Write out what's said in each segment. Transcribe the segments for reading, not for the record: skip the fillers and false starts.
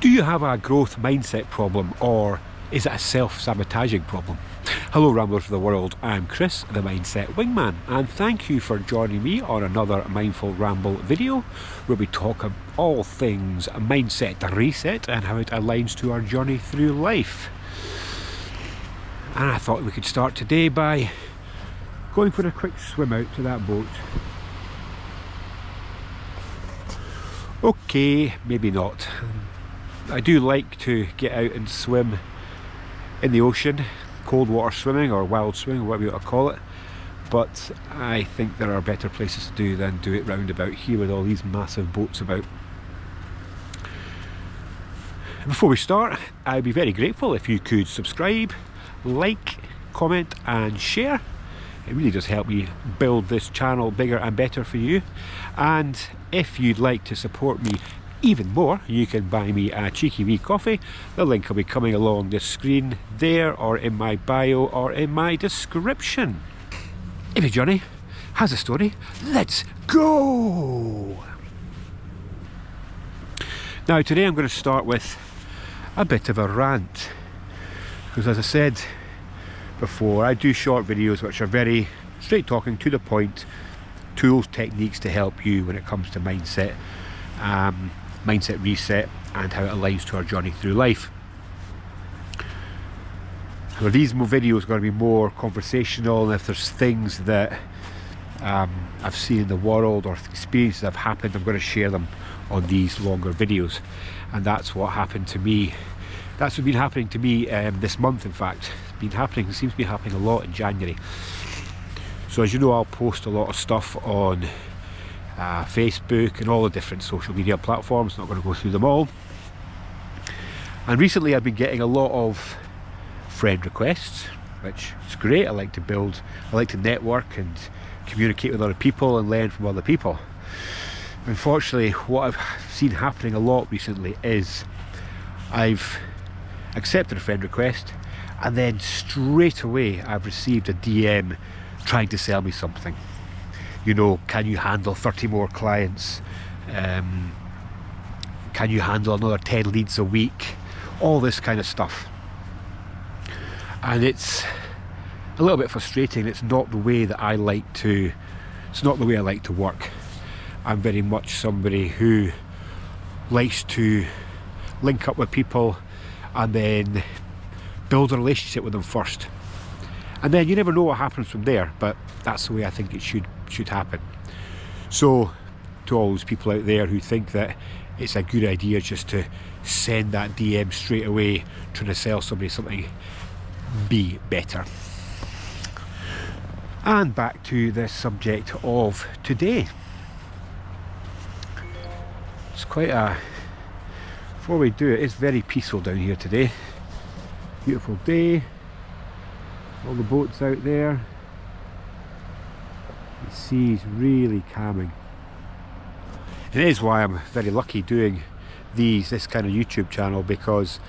Do you have a growth mindset problem, or is it a self-sabotaging problem? Hello Ramblers of the world, I'm Chris, the Mindset Wingman, and thank you for joining me on another Mindful Ramble video where we talk about all things mindset reset and how it aligns to our journey through life. And I thought we could start today by going for a quick swim out to that boat. Okay, maybe not. I do like to get out and swim in the ocean, cold water swimming or wild swimming, whatever you want to call it, but I think there are better places to do than do it round about here with all these massive boats about. Before we start, I'd be very grateful if you could subscribe, like, comment and share. It really does help me build this channel bigger and better for you. And if you'd like to support me even more, you can buy me a cheeky wee coffee. The link will be coming along the screen there, or in my bio, or in my description. Every journey has a story. Let's go! Now today I'm going to start with a bit of a rant, because as I said before, I do short videos which are very straight talking, to the point, tools, techniques to help you when it comes to mindset, mindset reset, and how it aligns to our journey through life. So these videos are going to be more conversational, and if there's things that I've seen in the world or experiences that have happened, I'm going to share them on these longer videos. And that's what happened to me. That's what's been happening to me this month. In fact, it's been happening. It seems to be happening a lot in January. So as you know, I'll post a lot of stuff on Facebook and all the different social media platforms. Not going to go through them all. And recently I've been getting a lot of friend requests, which is great. I like to build, I like to network and communicate with other people and learn from other people. Unfortunately, what I've seen happening a lot recently is I've accepted a friend request, and then straight away I've received a DM trying to sell me something. You know, can you handle 30 more clients? Can you handle another 10 leads a week? All this kind of stuff. And it's a little bit frustrating. It's not the way that I like to, it's not the way I like to work. I'm very much somebody who likes to link up with people and then build a relationship with them first. And then you never know what happens from there, but that's the way I think it should happen. So to all those people out there who think that it's a good idea just to send that DM straight away trying to sell somebody something, be better. And back to the subject of today. It's quite a, before we do it, it's very peaceful down here today. Beautiful day, all the boats out there. The sea's really calming. And it is why I'm very lucky doing this kind of YouTube channel, because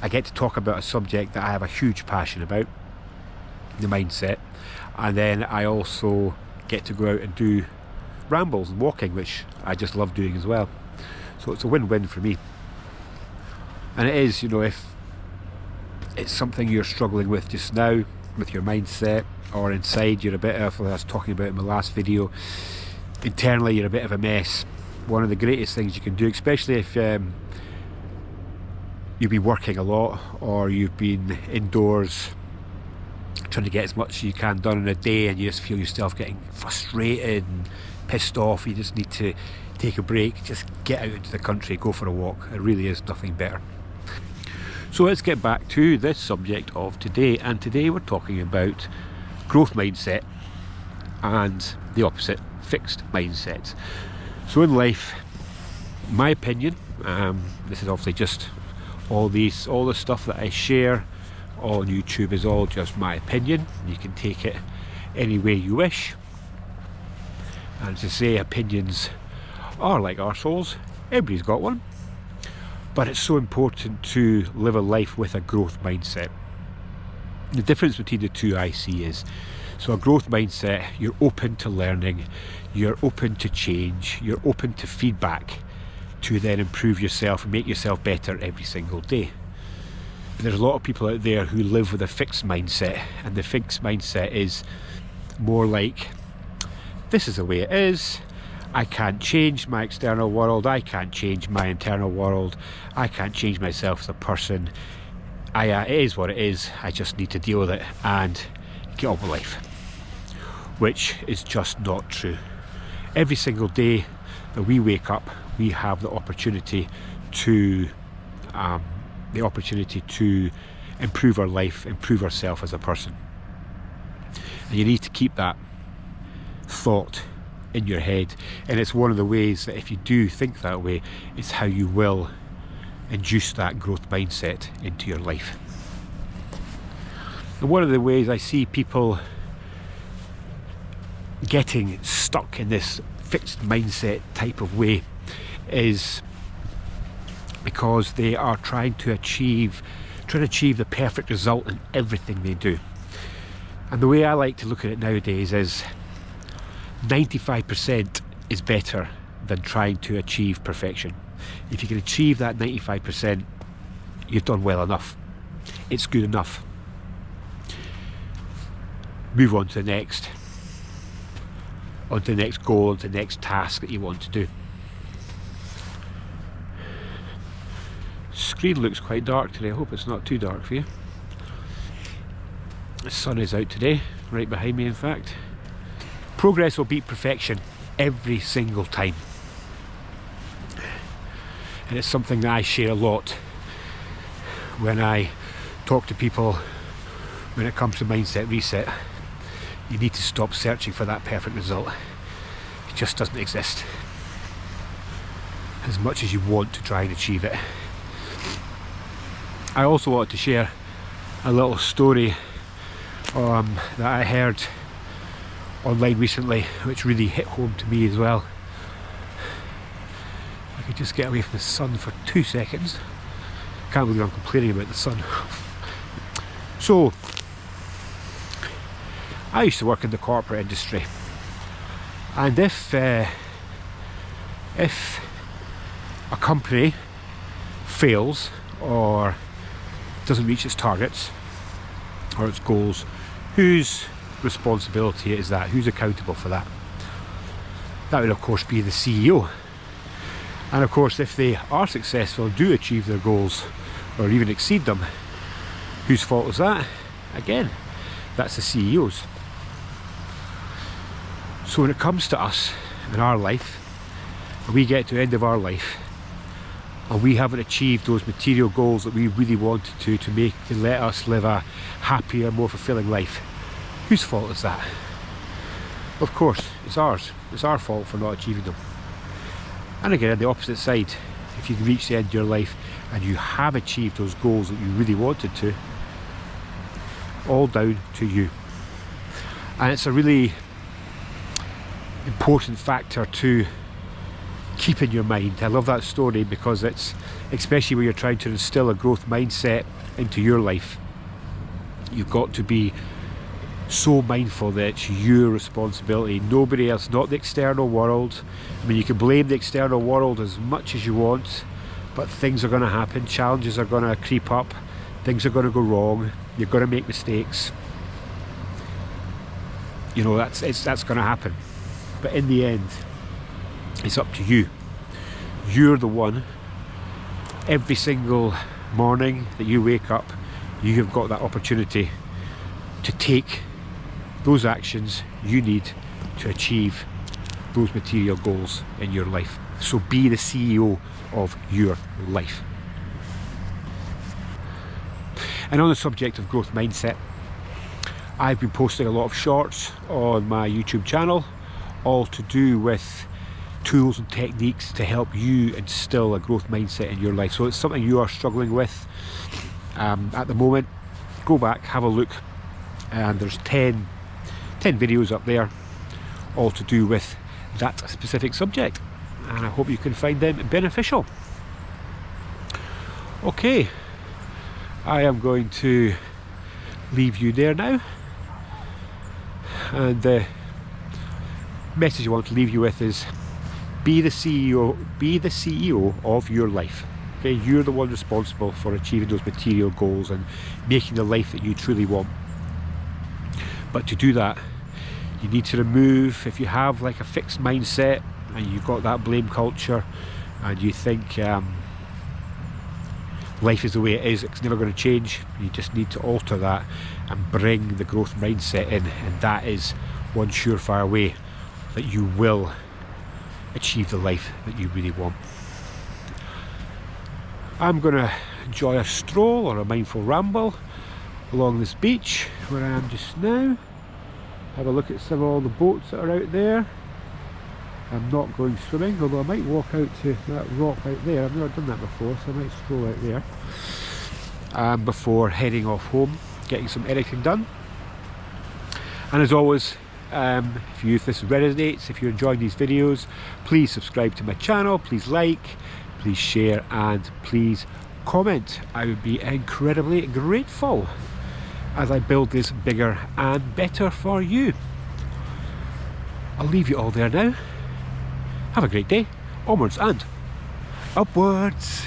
I get to talk about a subject that I have a huge passion about, the mindset, and then I also get to go out and do rambles and walking, which I just love doing as well. So it's a win-win for me. And it is, you know, if it's something you're struggling with just now with your mindset, or inside you're a bit of, like I was talking about in my last video, internally you're a bit of a mess, one of the greatest things you can do, especially if you've been working a lot, or you've been indoors trying to get as much as you can done in a day, and you just feel yourself getting frustrated and pissed off, you just need to take a break, just get out into the country, go for a walk. It really is nothing better. So let's get back to this subject of today, and today we're talking about growth mindset and the opposite, fixed mindset. So in life, my opinion, this is obviously just all the stuff that I share on YouTube is all just my opinion. You can take it any way you wish. And to say opinions are like arseholes, everybody's got one. But it's so important to live a life with a growth mindset. The difference between the two I see is, so a growth mindset, you're open to learning, you're open to change, you're open to feedback, to then improve yourself and make yourself better every single day. But there's a lot of people out there who live with a fixed mindset, and the fixed mindset is more like, this is the way it is, I can't change my external world, I can't change my internal world, I can't change myself as a person, it is what it is, I just need to deal with it and get on with life. Which is just not true. Every single day that we wake up, we have the opportunity to improve our life, improve ourselves as a person. And you need to keep that thought in your head, and it's one of the ways that if you do think that way, it's how you will induce that growth mindset into your life. And one of the ways I see people getting stuck in this fixed mindset type of way is because they are trying to achieve the perfect result in everything they do. And the way I like to look at it nowadays is 95% is better than trying to achieve perfection. If you can achieve that 95%, you've done well enough. It's good enough. Move on to the next goal, on to the next task that you want to do. Screen looks quite dark today. I hope it's not too dark for you. The sun is out today, right behind me in fact. Progress will beat perfection every single time. And it's something that I share a lot when I talk to people when it comes to mindset reset. You need to stop searching for that perfect result. It just doesn't exist. As much as you want to try and achieve it. I also wanted to share a little story that I heard online recently, which really hit home to me as well. If I could just get away from the sun for 2 seconds. Can't believe I'm complaining about the sun. So, I used to work in the corporate industry, and if a company fails or doesn't reach its targets or its goals, whose responsibility is that? Who's accountable for that? That would of course be the CEO. And of course, if they are successful, do achieve their goals or even exceed them, whose fault is that? Again, that's the CEO's. So when it comes to us in our life, and we get to the end of our life and we haven't achieved those material goals that we really wanted to let us live a happier, more fulfilling life, whose fault is that? Of course, it's ours. It's our fault for not achieving them. And again, on the opposite side, if you reach the end of your life and you have achieved those goals that you really wanted to, all down to you. And it's a really important factor to keep in your mind. I love that story because it's, especially when you're trying to instill a growth mindset into your life, you've got to be so mindful that it's your responsibility, nobody else, not the external world. I mean, you can blame the external world as much as you want, but things are going to happen, challenges are going to creep up, things are going to go wrong, you're going to make mistakes. You know, that's going to happen. But in the end, it's up to you. You're the one. Every single morning that you wake up, you have got that opportunity to take those actions you need to achieve those material goals in your life. So be the CEO of your life. And on the subject of growth mindset, I've been posting a lot of shorts on my YouTube channel, all to do with tools and techniques to help you instill a growth mindset in your life. So it's something you are struggling with at the moment, go back, have a look, and there's 10 videos up there, all to do with that specific subject, and I hope you can find them beneficial. Okay, I am going to leave you there now, and the message I want to leave you with is Be the CEO of your life. Okay, you're the one responsible for achieving those material goals and making the life that you truly want. But to do that, you need to remove, if you have like a fixed mindset and you've got that blame culture and you think life is the way it is, it's never going to change, you just need to alter that and bring the growth mindset in, and that is one surefire way that you will achieve the life that you really want. I'm going to enjoy a stroll or a mindful ramble along this beach where I am just now. Have a look at some of all the boats that are out there. I'm not going swimming, although I might walk out to that rock out there. I've never done that before, so I might stroll out there before heading off home, getting some editing done. And as always, if this resonates, if you're enjoying these videos, please subscribe to my channel, please like, please share, and please comment. I would be incredibly grateful as I build this bigger and better for you. I'll leave you all there now. Have a great day. Onwards and upwards.